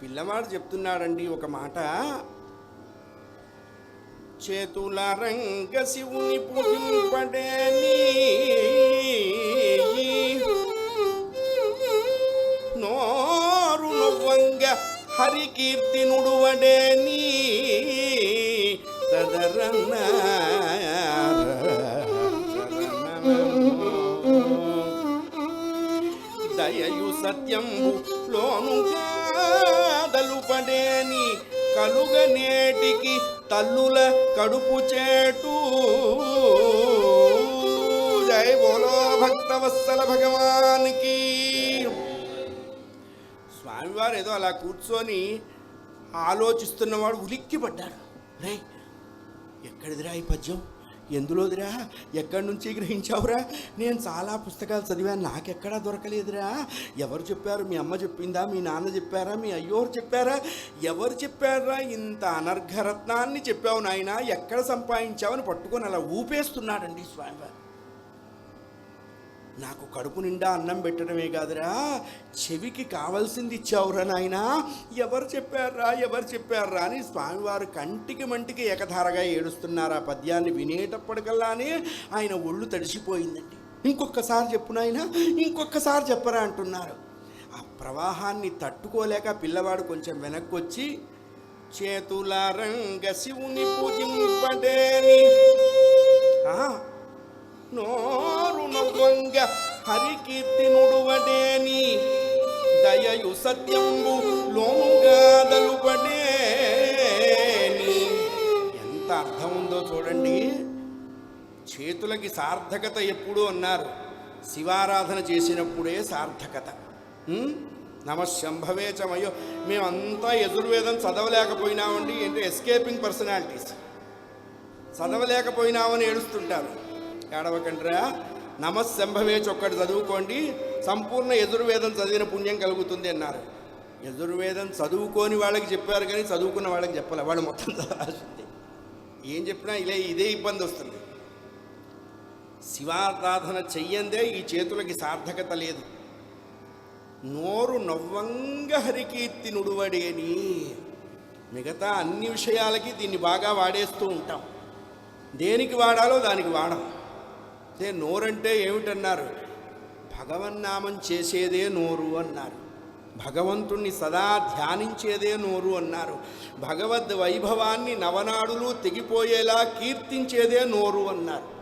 పిల్లవాడు చెప్తున్నాడండి ఒక మాట. చేతుల రంగ శివుని పూజింపడేని, నోరు నవ్వంగ హరికీర్తి నుడువడేని, తదరన్న దయయు సత్యంబు లోనుగా దలుపడేని, కలుగ నేటికి తల్లుల కడుపు చేటు. జై బోలో భక్తవత్సల భగవానికి. స్వామివారు ఏదో అలా కూర్చొని ఆలోచిస్తున్నవాడు ఉలిక్కి పడ్డాడు. రే, ఎక్కడిదిరా ఈ పద్యం, ఎందులోదిరా, ఎక్కడి నుంచి గ్రహించావురా? నేను చాలా పుస్తకాలు చదివాను, నాకెక్కడా దొరకలేదురా. ఎవరు చెప్పారు? మీ అమ్మ చెప్పిందా, మీ నాన్న చెప్పారా, మీ అయ్యోరు చెప్పారా? ఎవరు చెప్పారా? ఇంత అనర్ఘరత్నాన్ని చెప్పావు నాయన, ఎక్కడ సంపాదించావని పట్టుకొని అలా ఊపేస్తున్నాడండి స్వామివారు. నాకు కడుపు నిండా అన్నం పెట్టడమే కాదురా, చెవికి కావాల్సింది ఇచ్చావురా నాయన, ఎవరు చెప్పారా, ఎవరు చెప్పారా అని స్వామివారు కంటికి మంటికి ఏకధారగా ఏడుస్తున్నారు. ఆ పద్యాన్ని వినేటప్పటికల్లానే ఆయన ఒళ్ళు తడిసిపోయిందండి. ఇంకొకసారి చెప్పు నాయన, ఇంకొకసారి చెప్పరా అంటున్నారు. ఆ ప్రవాహాన్ని తట్టుకోలేక పిల్లవాడు కొంచెం వెనక్కి వచ్చి, చేతుల రంగ శివుని పూజింపడేని, నోరు నవ్వంగ హరికీర్తి నుడువడేని, దయయు సత్యంబు లోనుగా దలుపడేని. ఎంత అర్థం ఉందో చూడండి. చేతులకి సార్థకత ఎప్పుడు అన్నారు? శివారాధన చేసినప్పుడే సార్థకత. నమశంభవే చమయో. మేమంతా యజుర్వేదం చదవలేకపోయినామండి, ఏంటో ఎస్కేపింగ్ పర్సనాలిటీస్, చదవలేకపోయినామని ఏడుస్తుంటారు. ఏడవకండ్రా, నమశంభవేచ్ ఒక్కటి చదువుకోండి, సంపూర్ణ యజుర్వేదం చదివిన పుణ్యం కలుగుతుంది అన్నారు. యజుర్వేదం చదువుకోని వాళ్ళకి చెప్పారు కానీ చదువుకున్న వాళ్ళకి చెప్పాలి. వాళ్ళు మొత్తం చదవాల్సిందే. ఏం చెప్పినా ఇదే ఇబ్బంది వస్తుంది. శివారాధన చెయ్యందే ఈ చేతులకి సార్థకత లేదు. నోరు నవ్వంగ హరికీర్తి నుడువడేని. మిగతా అన్ని విషయాలకి దీన్ని బాగా వాడేస్తూ ఉంటాం. దేనికి వాడాలో దానికి వాడం. అదే నోరంటే ఏమిటన్నారు? భగవన్నామం చేసేదే నోరు అన్నారు. భగవంతుణ్ణి సదా ధ్యానించేదే నోరు అన్నారు. భగవద్ వైభవాన్ని నవనాడులు తెగిపోయేలా కీర్తించేదే నోరు అన్నారు.